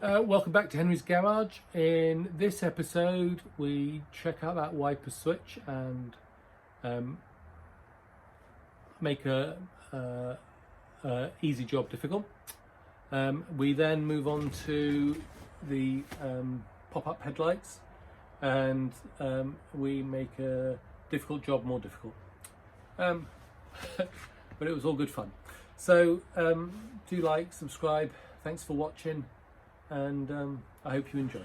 Welcome back to Henry's Garage. In this episode we check out that wiper switch and make a easy job difficult. We then move on to the pop-up headlights and we make a difficult job more difficult. But it was all good fun. So do like, subscribe, thanks for watching, and I hope you enjoy.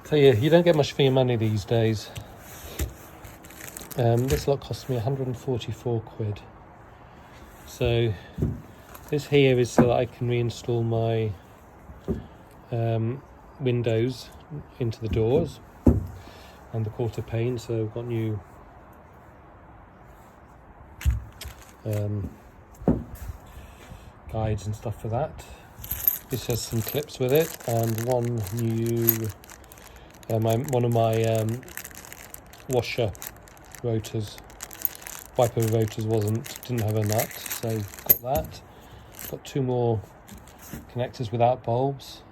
So yeah, you don't get much for your money these days. This lot cost me 144 quid. So this here is so that I can reinstall my windows into the doors and the quarter pane. So I've got new guides and stuff for that. This has some clips with it and one new one of my washer rotors, wiper rotors didn't have a nut, so got that. Got two more connectors without bulbs.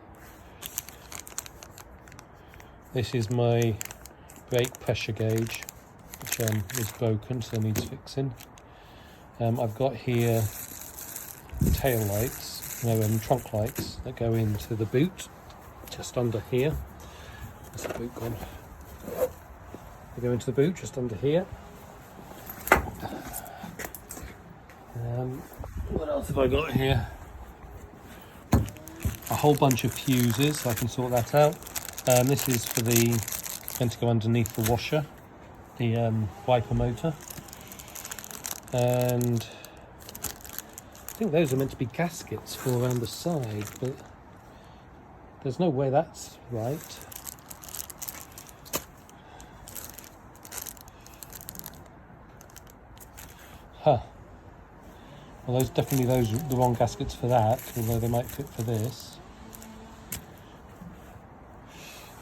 This is my brake pressure gauge, which is broken, so needs fixing. I've got here tail lights, trunk lights that go into the boot, just under here. Where's the boot gone? They go into the boot just under here. What else have I got here? A whole bunch of fuses, so I can sort that out. This is for going to go underneath the washer, the wiper motor, and I think those are meant to be gaskets for around the side, but there's no way that's right. Huh. Well, those the wrong gaskets for that, although they might fit for this.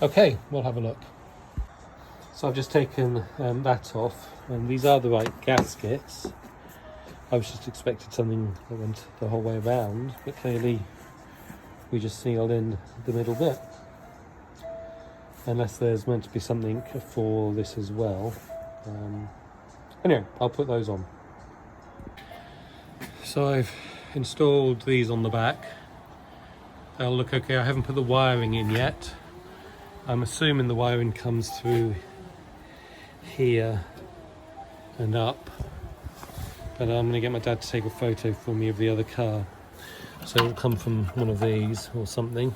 Okay, we'll have a look. So I've just taken that off, and these are the right gaskets. I was just expecting something that went the whole way around, but clearly we just sealed in the middle bit. Unless there's meant to be something for this as well. Anyway, I'll put those on. So I've installed these on the back. They'll look okay. I haven't put the wiring in yet. I'm assuming the wiring comes through here and up, but I'm going to get my dad to take a photo for me of the other car. So it'll come from one of these or something,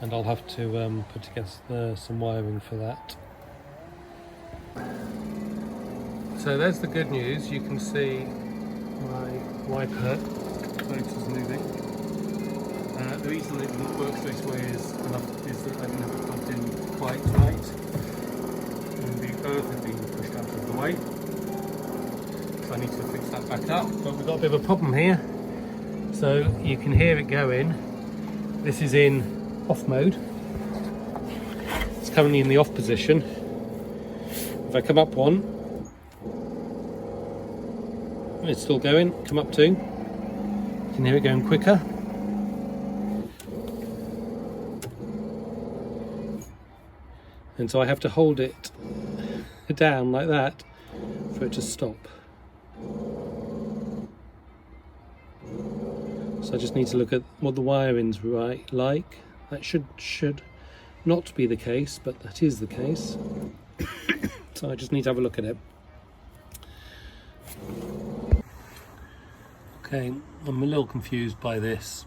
and I'll have to put together some wiring for that. So there's the good news. You can see my wiper motor's moving. The reason it didn't work this way is that I didn't have it plugged in quite right, and the earth had been pushed out of the way, so I need to fix that back up. But we've got a bit of a problem here. So you can hear it going. This is in off mode. It's currently in the off position. If I come up one, it's still going. Come up two, you can hear it going quicker. And so I have to hold it down like that for it to stop. So I just need to look at what the wiring's like. That should not be the case, but that is the case. So I just need to have a look at it. Okay, I'm a little confused by this.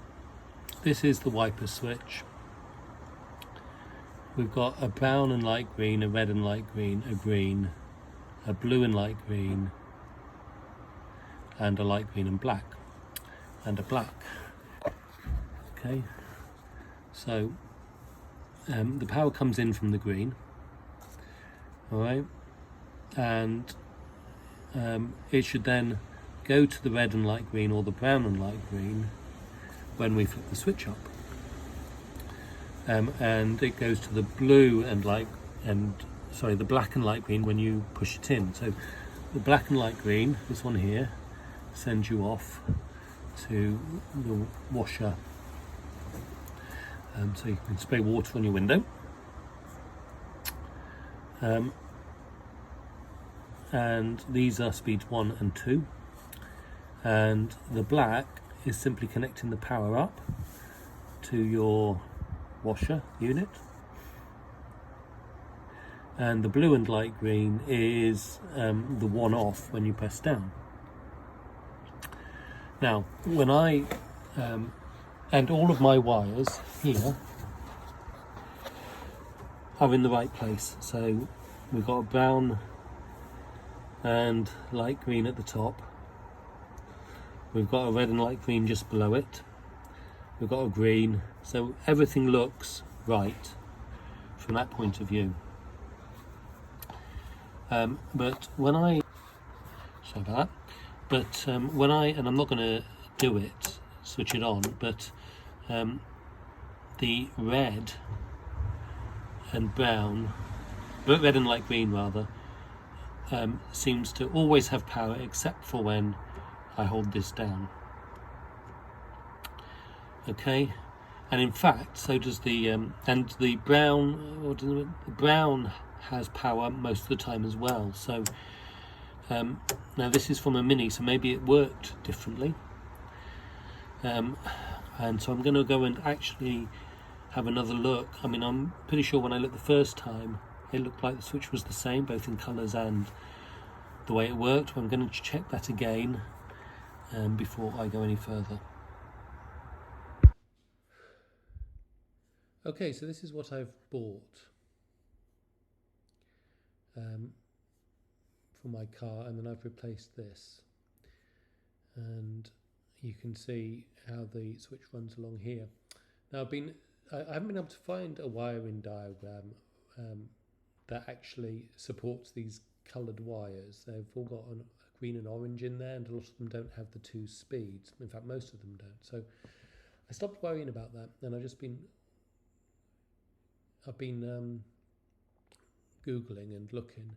This is the wiper switch. We've got a brown and light green, a red and light green, a green, a blue and light green, and a light green and black, and a black. Okay, so the power comes in from the green, all right, and it should then go to the red and light green or the brown and light green when we flip the switch up. and it goes to the blue and the black and light green when you push it in. So the black and light green, this one here, sends you off to the washer. So you can spray water on your window. And these are speeds 1 and 2. And the black is simply connecting the power up to your washer unit. And the blue and light green is the one off when you press down. Now, when I and all of my wires here are in the right place. So we've got a brown and light green at the top. We've got a red and light green just below it. We've got a green. So everything looks right from that point of view. But when I, sorry about that. But when and I'm not going to do it, switch it on, but the red and brown, but red and light green rather, seems to always have power except for when I hold this down. Okay, and in fact, so does the and the brown. The brown has power most of the time as well. So now this is from a Mini, so maybe it worked differently. And so I'm going to go and actually have another look. I mean, I'm pretty sure when I looked the first time, it looked like the switch was the same, both in colours and the way it worked. I'm going to check that again before I go any further. Okay, so this is what I've bought for my car, and then I've replaced this. And you can see how the switch runs along here. Now I haven't been able to find a wiring diagram that actually supports these coloured wires. They've all got a green and orange in there, and a lot of them don't have the 2 speeds. In fact, most of them don't. So I stopped worrying about that, and I've been Googling and looking,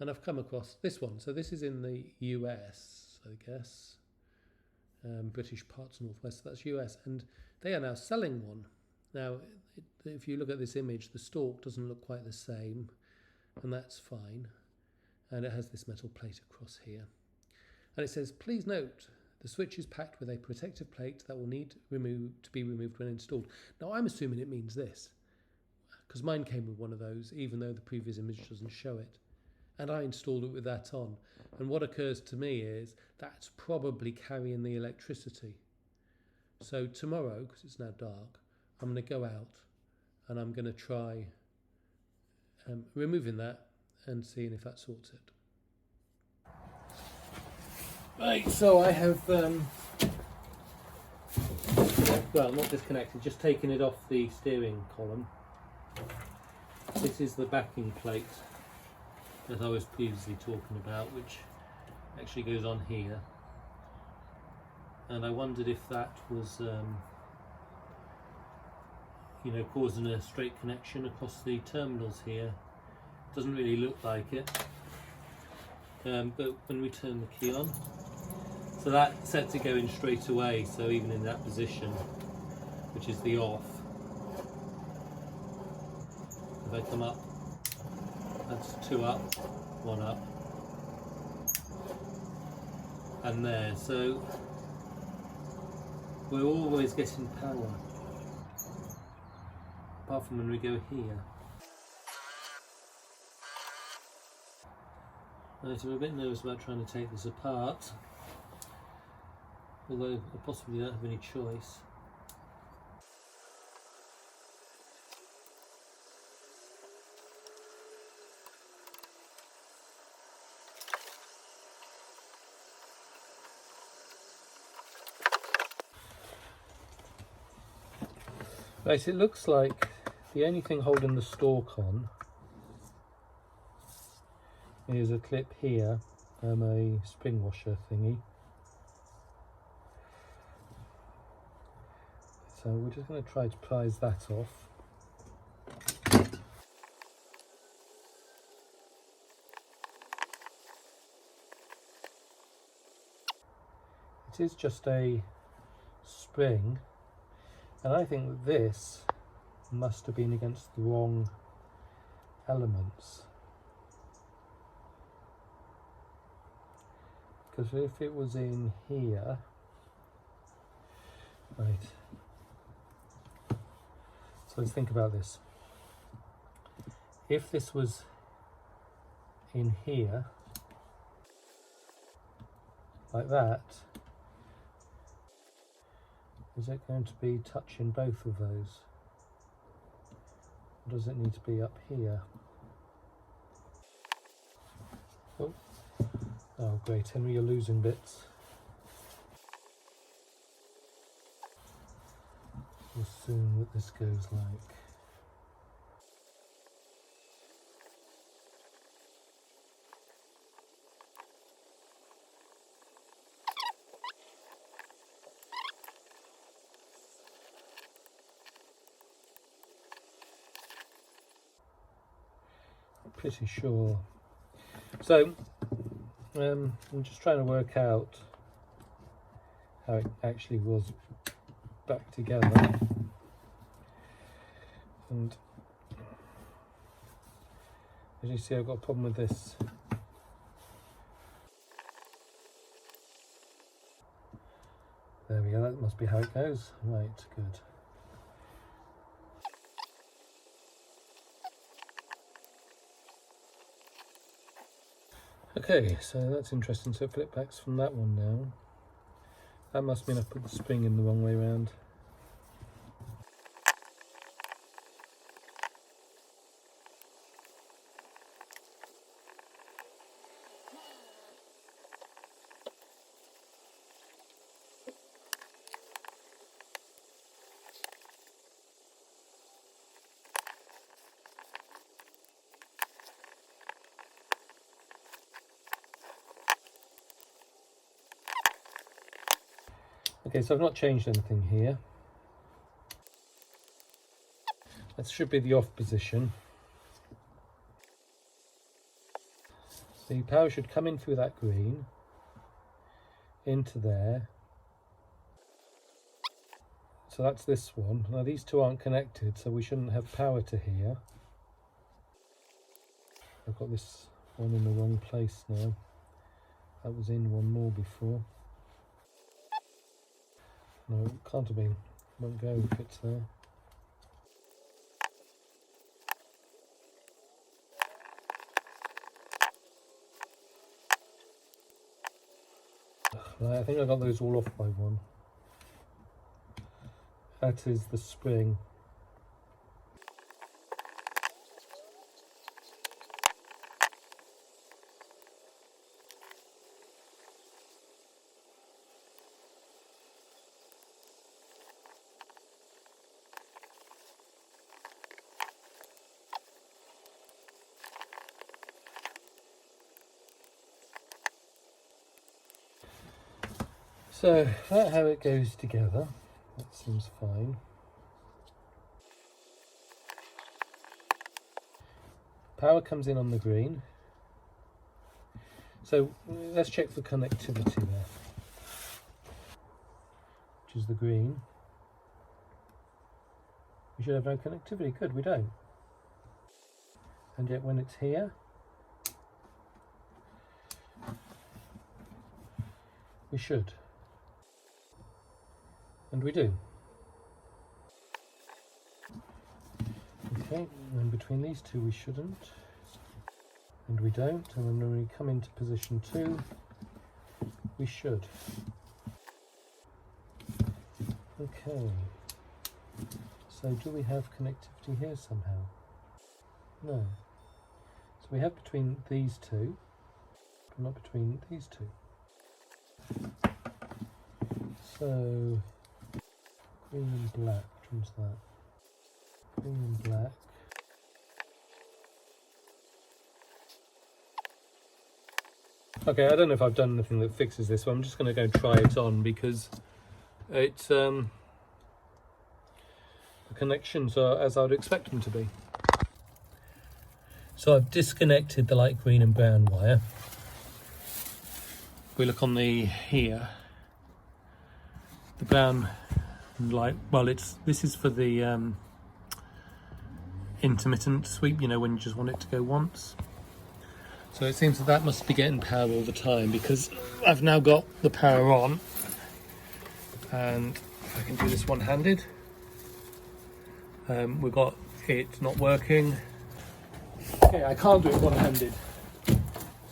and I've come across this one. So this is in the US, I guess. British parts Northwest, so that's US, and they are now selling one. Now, if you look at this image, the stalk doesn't look quite the same, and that's fine. And it has this metal plate across here. And it says, please note, the switch is packed with a protective plate that will need to be removed when installed. Now, I'm assuming it means this, because mine came with one of those, even though the previous image doesn't show it. And I installed it with that on. And what occurs to me is that's probably carrying the electricity. So tomorrow, because it's now dark, I'm going to go out and I'm going to try removing that and seeing if that sorts it. Right, so I have, well, not disconnected, just taken it off the steering column. This is the backing plate that I was previously talking about, which actually goes on here, and I wondered if that was causing a straight connection across the terminals here. Doesn't really look like it, but when we turn the key on, so that sets it going straight away. So even in that position, which is the off, if I come up, that's 2 up, 1 up, and there. So we're always getting power, apart from when we go here. Right, so I'm a bit nervous about trying to take this apart, although I possibly don't have any choice. Right, so it looks like the only thing holding the stalk on is a clip here, a spring washer thingy. So we're just going to try to prise that off. it is just a spring, and I think that this must have been against the wrong elements, because if it was in here, right, so let's think about this. If this was in here like that, is it going to be touching both of those? Or does it need to be up here? Oh, oh great, Henry, you're losing bits. We'll assume that this goes like. Pretty sure. So I'm just trying to work out how it actually was back together, and as you see, I've got a problem with this. There we go, that must be how it goes. Right, good. Okay, so that's interesting. So flip backs from that one now. That must mean I put the spring in the wrong way around. Okay, so I've not changed anything here. That should be the off position. The power should come in through that green, into there. So that's this one. Now these two aren't connected, so we shouldn't have power to here. I've got this one in the wrong place now. That was in one more before. No, it can't have been. Won't go if it's there. Right, I think I got those all off by one. That is the spring. So that's how it goes together. That seems fine. Power comes in on the green. So let's check for connectivity there, which is the green. We should have no connectivity. Good, we don't. And yet when it's here, we should. And we do. Okay, and between these two we shouldn't. And we don't. And then when we come into position 2, we should. Okay. So do we have connectivity here somehow? No. So we have between these two, but not between these two. So green and black, which one's that? Green and black. Okay, I don't know if I've done anything that fixes this, so I'm just going to go try it on because it's the connections are as I would expect them to be. So I've disconnected the light green and brown wire. If we look on the here, the brown light, well, this is for the intermittent sweep, you know, when you just want it to go once. So it seems that must be getting power all the time, because I've now got the power on, and I can do this one-handed. We've got it not working. Okay, I can't do it one-handed.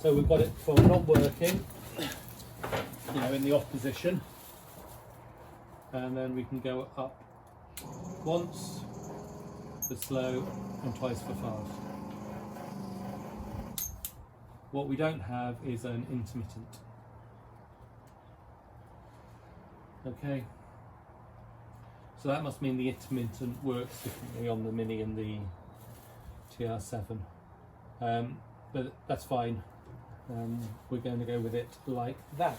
So we've got it for not working, you know, in the off position. And then we can go up once for slow and twice for fast. What we don't have is an intermittent. Okay, so that must mean the intermittent works differently on the Mini and the TR7, but that's fine. We're going to go with it like that.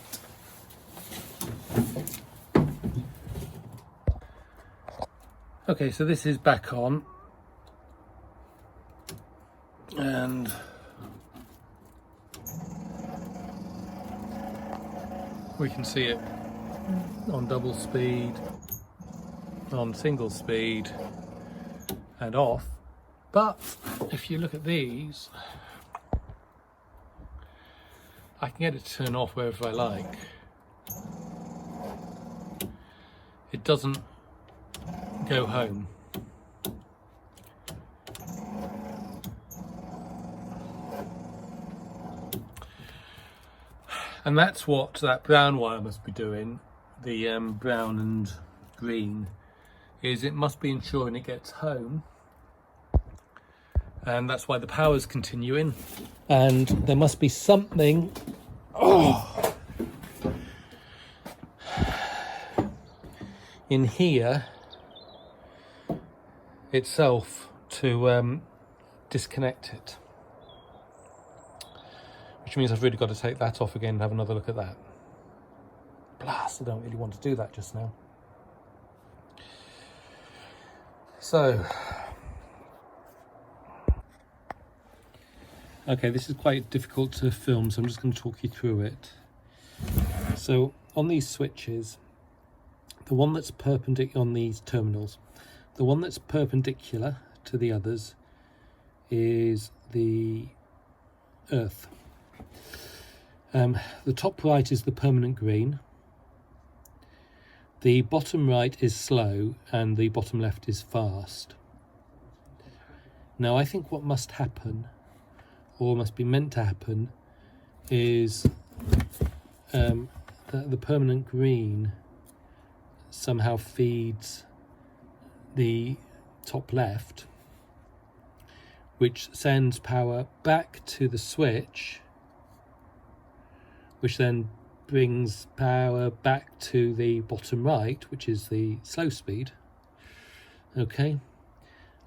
Okay, so this is back on, and we can see it on double speed, on single speed, and off. But if you look at these, I can get it to turn off wherever I like. It doesn't go home. And that's what that brown wire must be doing, the brown and green, is it must be ensuring it gets home. And that's why the power's continuing. And there must be something in here itself to disconnect it. Which means I've really got to take that off again and have another look at that. Blast, I don't really want to do that just now. So, okay, this is quite difficult to film, so I'm just going to talk you through it. So, on these switches, the one that's perpendicular on these terminals, the one that's perpendicular to the others is the earth. The top right is the permanent green, the bottom right is slow, and the bottom left is fast. Now I think what must happen, or must be meant to happen, is that the permanent green somehow feeds the top left, which sends power back to the switch, which then brings power back to the bottom right, which is the slow speed. Okay,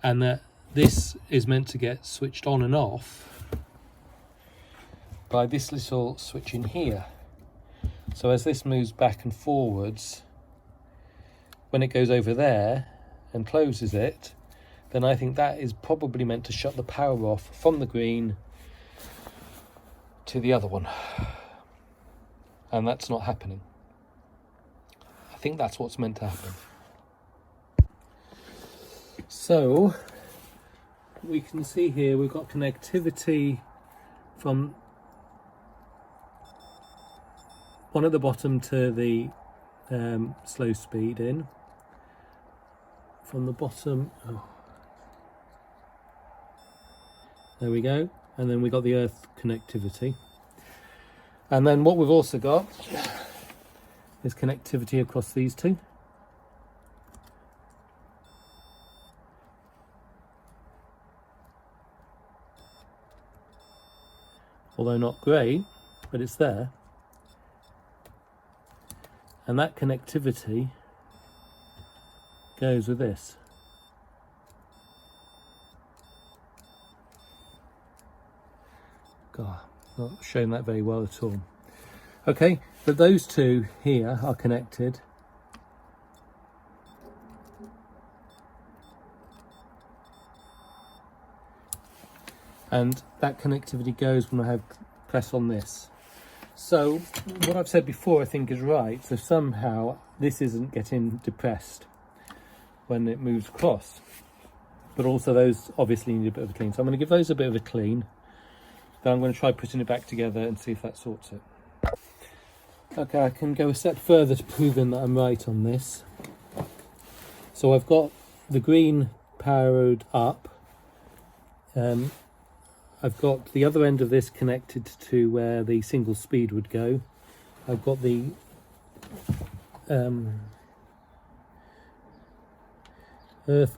and that this is meant to get switched on and off by this little switch in here. So as this moves back and forwards, when it goes over there and closes it, then I think that is probably meant to shut the power off from the green to the other one. And that's not happening. I think that's what's meant to happen. So we can see here we've got connectivity from one at the bottom to the slow speed in. From the bottom, there we go. And then we got the earth connectivity. And then what we've also got is connectivity across these two. Although not great, but it's there. And that connectivity goes with this. God, not showing that very well at all. Okay, but those two here are connected. And that connectivity goes when I have press on this. So what I've said before I think is right. So somehow this isn't getting depressed when it moves across. But also those obviously need a bit of a clean. So I'm going to give those a bit of a clean. Then I'm going to try putting it back together and see if that sorts it. Okay, I can go a step further to proving that I'm right on this. So I've got the green powered up. I've got the other end of this connected to where the single speed would go. I've got the earth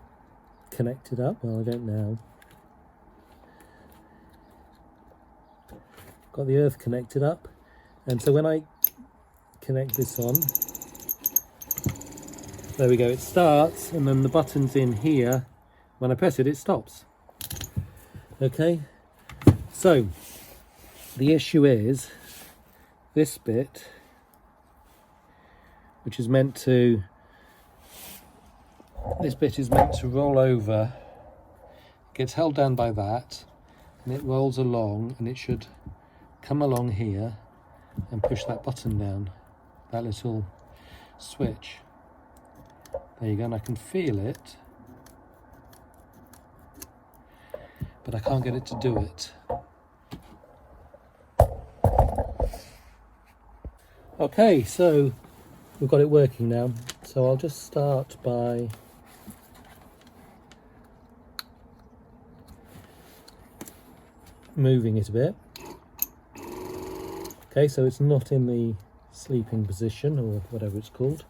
connected up. Well, I don't know. Got the earth connected up, and so when I connect this on, there we go, it starts, and then the button's in here. When I press it, it stops. Okay, so the issue is this bit, which is meant to, this bit is meant to roll over, gets held down by that, and it rolls along, and it should come along here and push that button down, that little switch. There you go, and I can feel it, but I can't get it to do it. Okay, so we've got it working now. So I'll just start by moving it a bit. Okay, so it's not in the sleeping position or whatever it's called.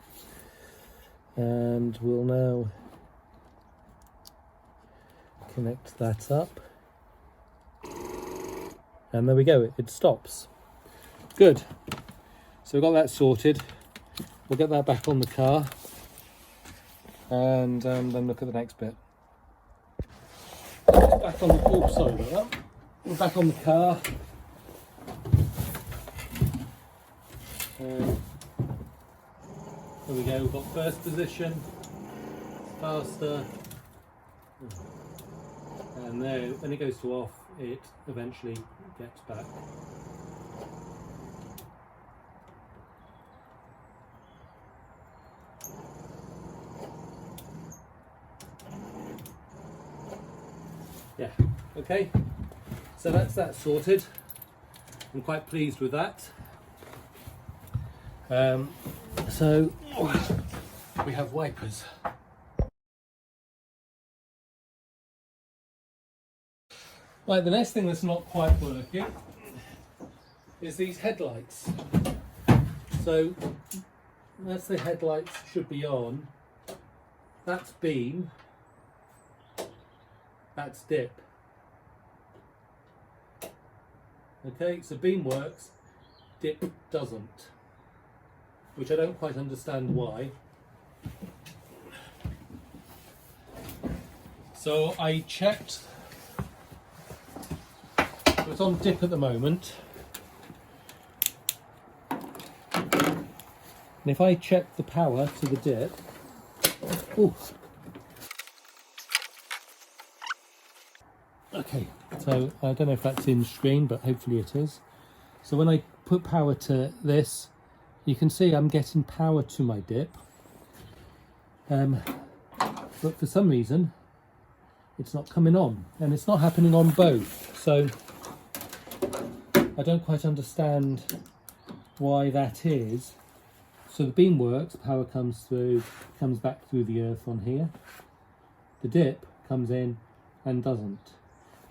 And we'll now connect that up. And there we go, it stops. Good. So we've got that sorted. We'll get that back on the car and then look at the next bit. Back on the, oh, sorry about that. We're back on the car. There we go, we've got first position, faster, and there, when it goes to off, it eventually gets back. Yeah, okay, so that's that sorted. I'm quite pleased with that. So we have wipers. Right, the next thing that's not quite working is these headlights. So that's the headlights should be on. That's beam. That's dip. Okay, so beam works, dip doesn't, which I don't quite understand why. So I checked, so it's on dip at the moment, and if I check the power to the dip, ooh. Okay, so I don't know if that's in screen, but hopefully it is. So when I put power to this, you can see I'm getting power to my dip, but for some reason it's not coming on, and it's not happening on both. So I don't quite understand why that is. So the beam works, power comes through, comes back through the earth on here. The dip comes in and doesn't.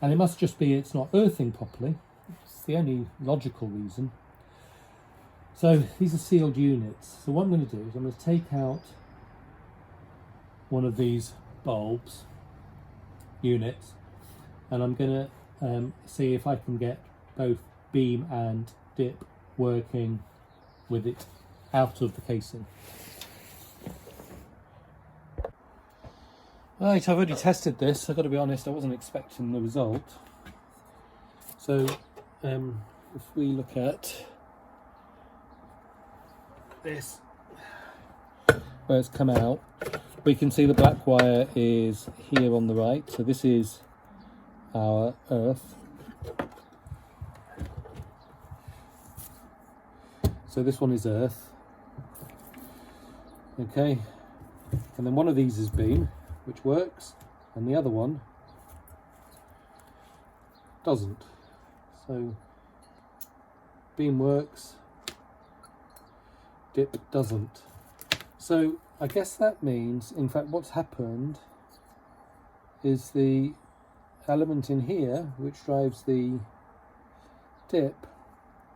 And it must just be it's not earthing properly. It's the only logical reason. So these are sealed units. So what I'm going to do is I'm going to take out one of these bulbs units, and I'm going to see if I can get both beam and dip working with it out of the casing. Right, I've already tested this. I've got to be honest, I wasn't expecting the result. So if we look at this, where it's come out, we can see the black wire is here on the right. So this is our earth. So this one is earth. Okay, and then one of these is beam, which works, and the other one doesn't. So beam works, dip doesn't. So I guess that means, in fact, what's happened is the element in here, which drives the dip,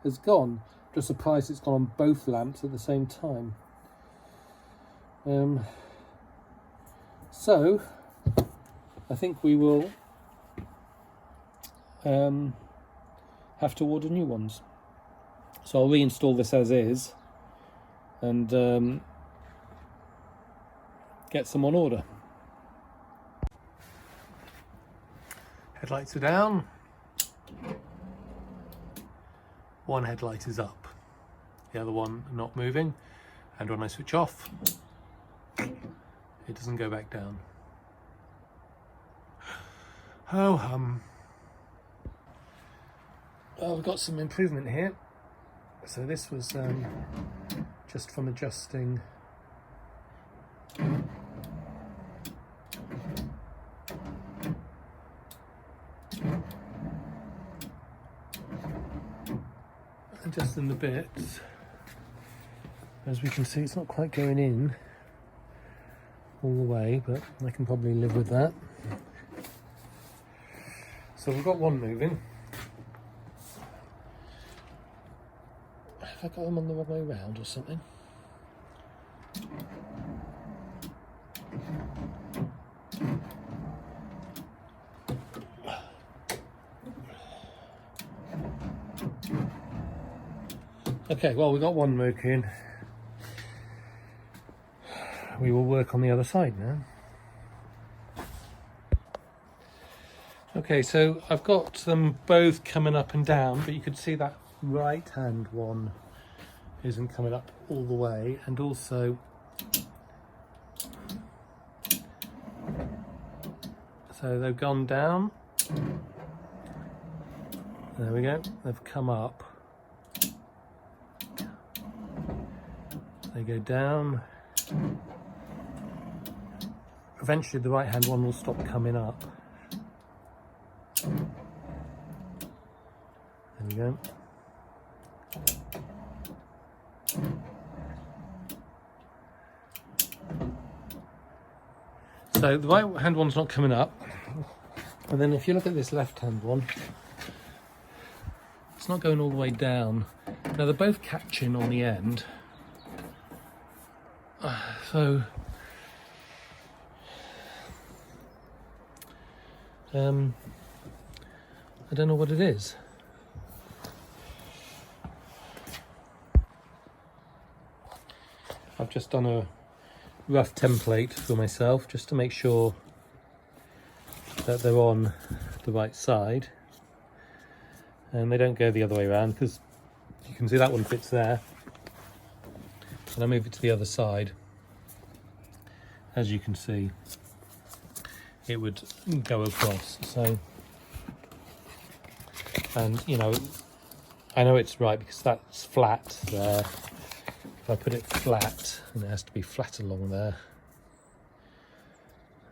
has gone. Just surprised it's gone on both lamps at the same time. So I think we will have to order new ones. So I'll reinstall this as is and get some on order. Headlights are down. One headlight is up, the other one not moving, and when I switch off, it doesn't go back down. Oh, well, we've got some improvement here. So this was just from adjusting the bits. As we can see, it's not quite going in all the way, but I can probably live with that. So we've got one moving. Have I got them on the wrong way around or something? Okay, well, we've got one working. We will work on the other side now. Okay, so I've got them both coming up and down, but you could see that right hand one isn't coming up all the way, and also so they've gone down. There we go, they've come up. They go down. Eventually the right hand one will stop coming up. There we go. So the right hand one's not coming up. And then if you look at this left hand one, it's not going all the way down. Now they're both catching on the end. So I don't know what it is. I've just done a rough template for myself just to make sure that they're on the right side and they don't go the other way around, because you can see that one fits there. And I move it to the other side, as you can see, it would go across. So, and you know, I know it's right because that's flat there. If I put it flat, and it has to be flat along there,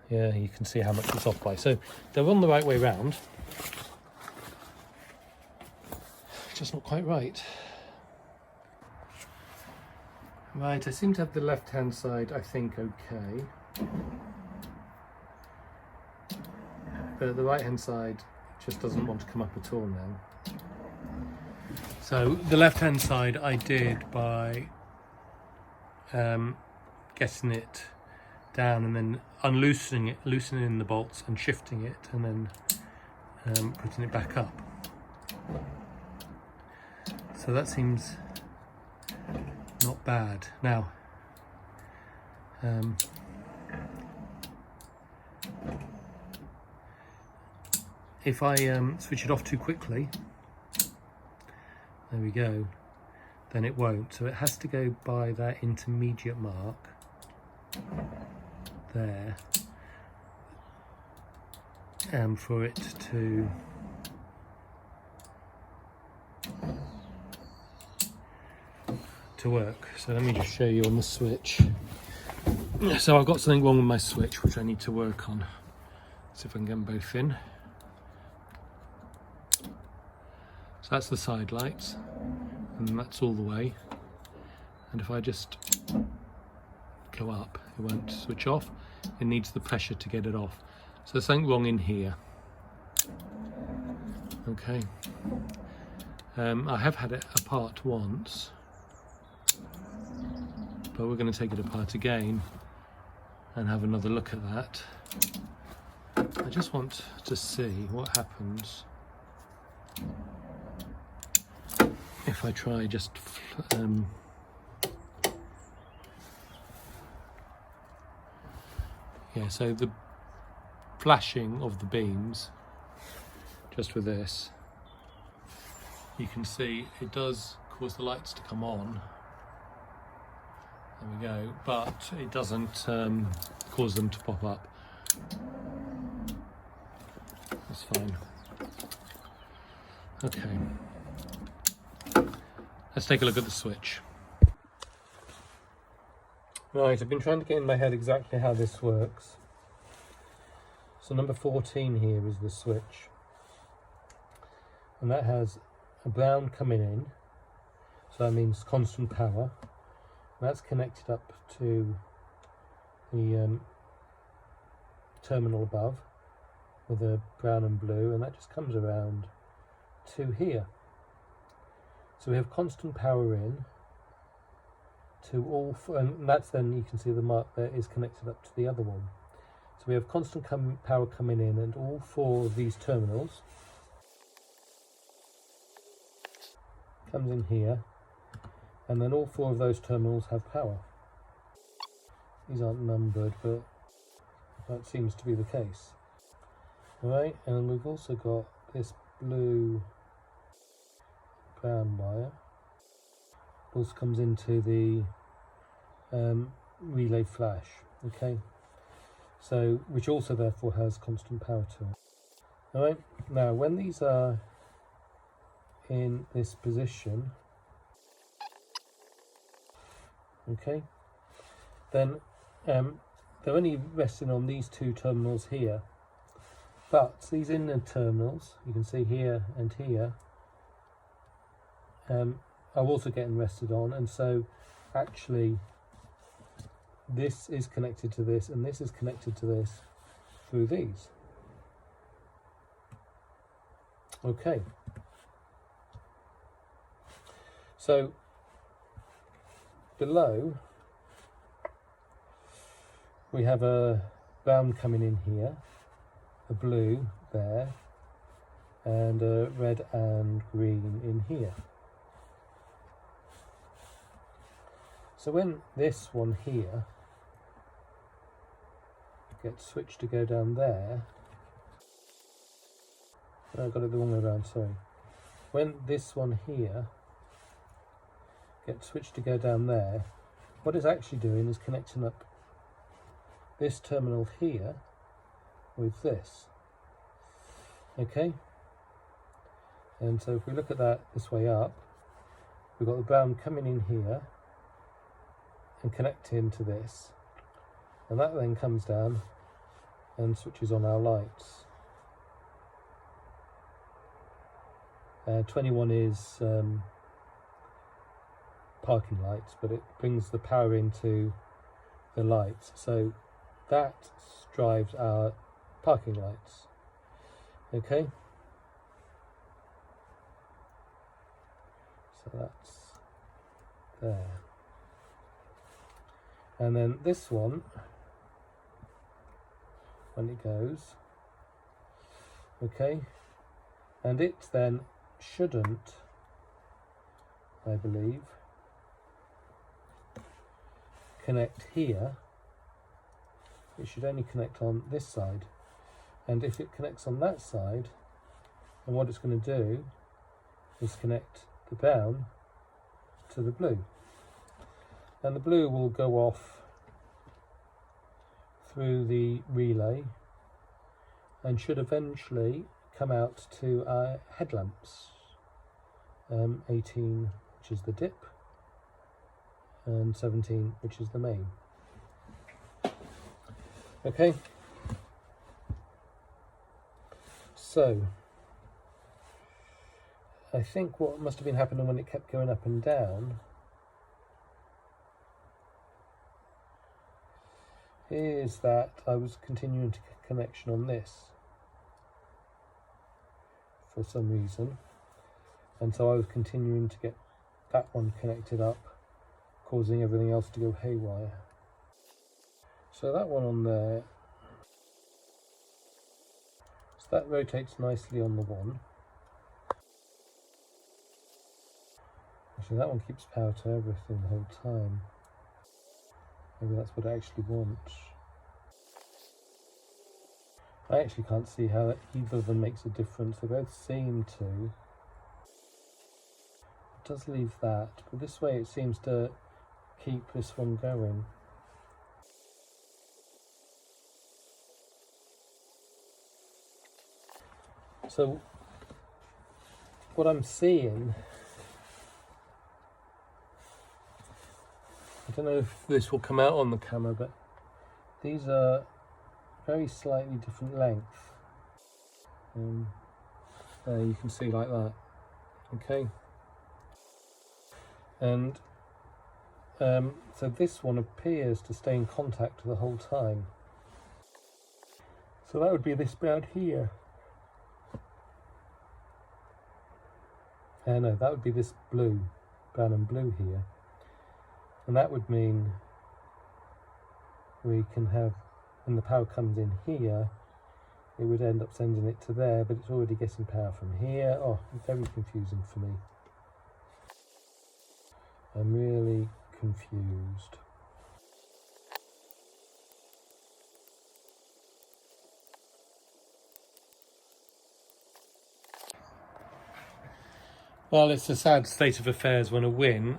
yeah, you can see how much it's off by. So they're on the right way round, just not quite right. Right, I seem to have the left hand side, I think, okay. But the right hand side just doesn't want to come up at all now. So the left hand side I did by getting it down and then unloosening it, loosening the bolts and shifting it, and then putting it back up. So that seems not bad. Now, if I switch it off too quickly, there we go, then it won't. So it has to go by that intermediate mark there for it to to work. So let me just show you on the switch. So I've got something wrong with my switch which I need to work on. See if I can get them both in. So that's the side lights, and that's all the way. And if I just go up, it won't switch off. It needs the pressure to get it off. So there's something wrong in here. Okay. I have had it apart once, but we're going to take it apart again and have another look at that. I just want to see what happens if I try just yeah, so the flashing of the beams, just with this, you can see it does cause the lights to come on. There we go, but it doesn't cause them to pop up. That's fine. Okay. Let's take a look at the switch. Right, I've been trying to get in my head exactly how this works. So number 14 here is the switch. And that has a brown coming in. So that means constant power. That's connected up to the terminal above with a brown and blue, and that just comes around to here. So we have constant power in to all four, and that's then, you can see the mark there is connected up to the other one. So we have constant power coming in, and all four of these terminals comes in here, and then all four of those terminals have power. These aren't numbered, but that seems to be the case. Alright, and we've also got this blue brown wire. It also comes into the relay flash, okay? So, which also therefore has constant power to it. Alright, now when these are in this position, okay, then they're only resting on these two terminals here, but these inner terminals, you can see here and here, are also getting rested on, and so actually this is connected to this and this is connected to this through these. Okay, so below we have a brown coming in here, a blue there, and a red and green in here. So when this one here gets switched to go down there, no, I got it the wrong way around, sorry. When this one here gets switched to go down there, what it's actually doing is connecting up this terminal here with this. Okay? And so if we look at that this way up, we've got the brown coming in here and connecting to this, and that then comes down and switches on our lights. 21 is parking lights, but it brings the power into the lights, so that drives our parking lights. Okay, so that's there. And then this one, when it goes, okay, and it then shouldn't, I believe, connect here. It should only connect on this side, and if it connects on that side, then what it's going to do is connect the brown to the blue, and the blue will go off through the relay and should eventually come out to our headlamps, 18, which is the dip, and 17, which is the main. Okay, so I think what must have been happening when it kept going up and down is that I was continuing to get connection on this for some reason, and so I was continuing to get that one connected up, causing everything else to go haywire. So that one on there, so that rotates nicely on the one. Actually, that one keeps power to everything the whole time. Maybe that's what I actually want. I actually can't see how either of them makes a difference. They both seem to. It does leave that, but this way it seems to keep this one going. So what I'm seeing, I don't know if this will come out on the camera, but these are very slightly different length. There you can see like that. Okay, and so this one appears to stay in contact the whole time. So that would be this band here. No, that would be this blue, brown and blue here. And that would mean we can have, when the power comes in here, it would end up sending it to there, but it's already getting power from here. Oh, very confusing for me. I'm really confused. Well, it's a sad state of affairs when a win,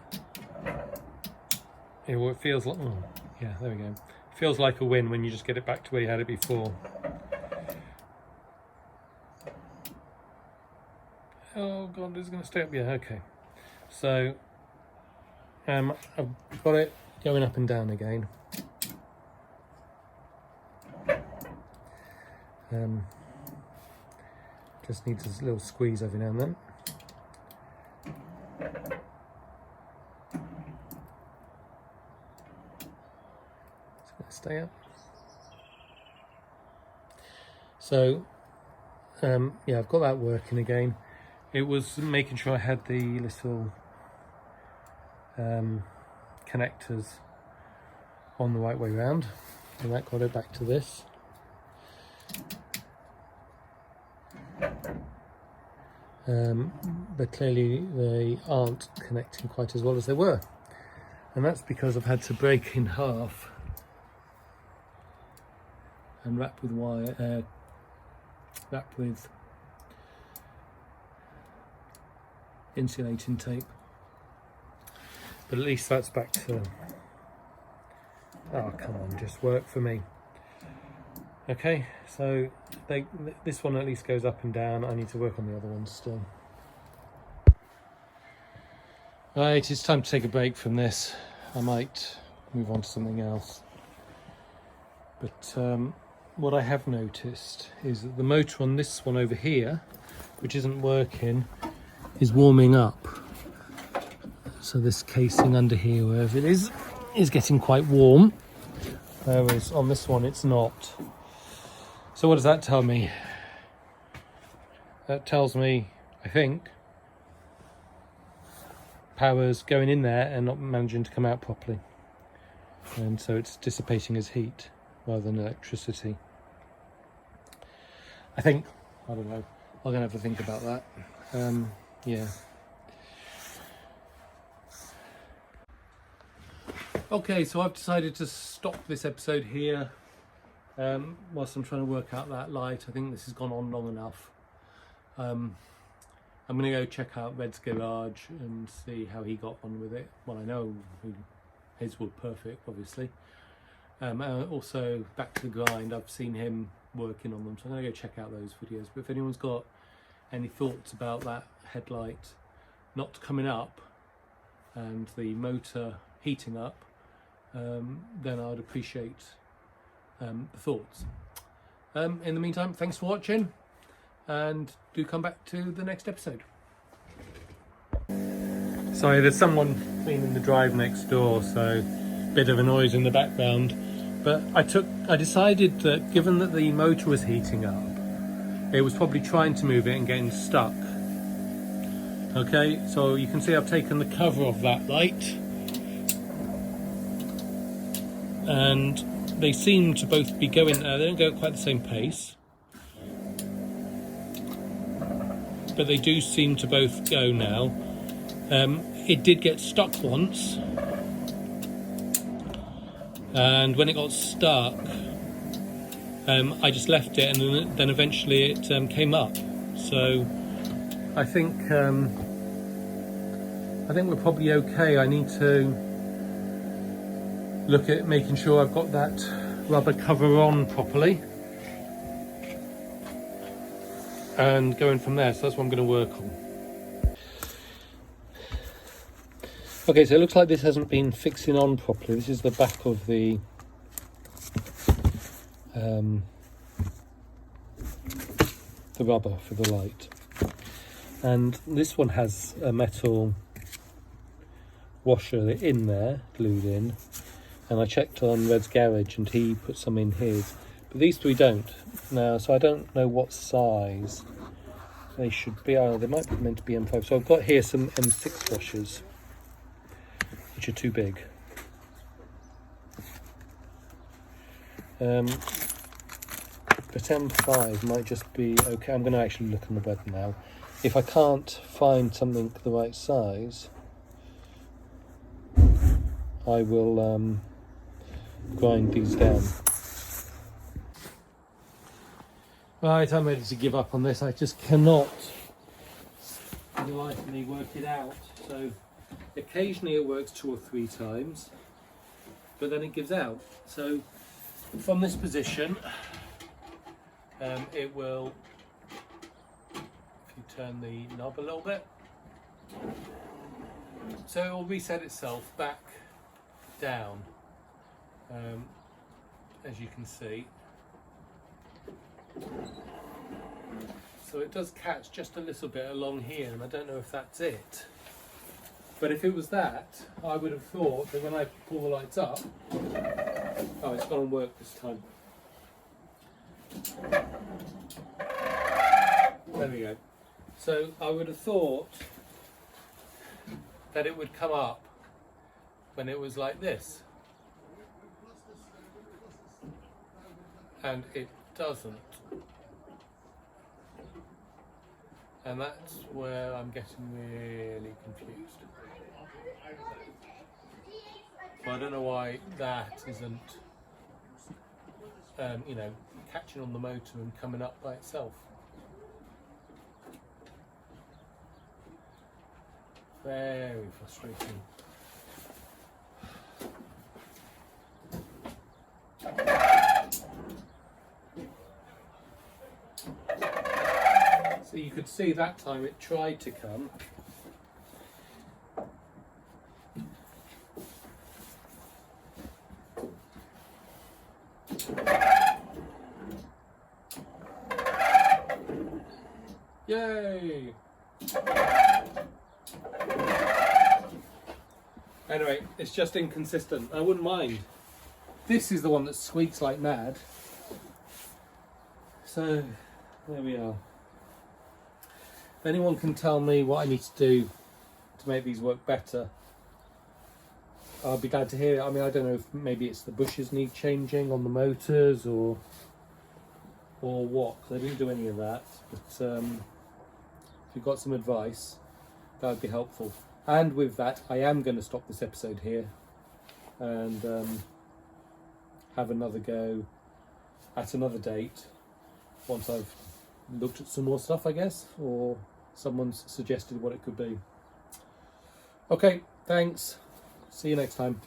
it feels like, oh, yeah, there we go. It feels like a win when you just get it back to where you had it before. Oh God, this is going to stay up. Yeah, okay. So I've got it going up and down again. Just needs a little squeeze every now and then. It's going to stay up. So yeah, I've got that working again. It was making sure I had the little connectors on the right way round, and that got it back to this. But clearly they aren't connecting quite as well as they were, and that's because I've had to break in half and wrap with wire, wrap with insulating tape. But at least that's back to, oh come on, just work for me. Okay, so this one at least goes up and down. I need to work on the other ones still. Right, it's time to take a break from this. I might move on to something else. But what I have noticed is that the motor on this one over here, which isn't working, is warming up. So this casing under here, wherever it is getting quite warm, whereas on this one it's not. So what does that tell me? That tells me, I think, power's going in there and not managing to come out properly, and so it's dissipating as heat rather than electricity. I think, I don't know, I'm gonna have to think about that. Yeah. Okay, so I've decided to stop this episode here whilst I'm trying to work out that light. I think this has gone on long enough. I'm going to go check out Red's garage and see how he got on with it. Well, I know his were perfect, obviously. Also, back to the grind, I've seen him working on them, so I'm going to go check out those videos. But if anyone's got any thoughts about that headlight not coming up and the motor heating up, then I'd appreciate the thoughts. In the meantime, thanks for watching, and do come back to the next episode. Sorry, there's someone cleaning the drive next door, so bit of a noise in the background. But I decided that given that the motor was heating up, it was probably trying to move it and getting stuck. Okay, so you can see I've taken the cover off that light, and they seem to both be going, they don't go at quite the same pace, but they do seem to both go now. It did get stuck once, and when it got stuck, I just left it, and then eventually it came up. So I think we're probably okay. I need to look at making sure I've got that rubber cover on properly, and going from there. So that's what I'm going to work on. Okay, so it looks like this hasn't been fixing on properly. This is the back of the rubber for the light, and this one has a metal washer in there, glued in, and I checked on Red's garage and he put some in his, but these three don't now, so I don't know what size they should be. They might be meant to be M5, so I've got here some M6 washers, which are too big. But M5 might just be okay. I'm going to actually look on the web now. If I can't find something the right size, I will grind these down. Right, I'm ready to give up on this. I just cannot lightly work it out. So occasionally it works 2 or 3 times, but then it gives out. So from this position, it will, if you turn the knob a little bit, so it will reset itself back down, as you can see. So it does catch just a little bit along here, and I don't know if that's it. But if it was that, I would have thought that when I pull the lights up, oh, it's gone and work this time. There we go. So I would have thought that it would come up when it was like this, and it doesn't. And that's where I'm getting really confused. So I don't know why that isn't, you know, catching on the motor and coming up by itself. Very frustrating. So you could see that time it tried to come. Yay! Anyway, it's just inconsistent. I wouldn't mind. This is the one that squeaks like mad. So, there we are. If anyone can tell me what I need to do to make these work better, I'll be glad to hear it. I mean, I don't know if maybe it's the bushes need changing on the motors or what, because I didn't do any of that. But if you've got some advice, that would be helpful. And with that, I am going to stop this episode here and have another go at another date once I've looked at some more stuff, I guess, or someone's suggested what it could be. Okay, thanks. See you next time.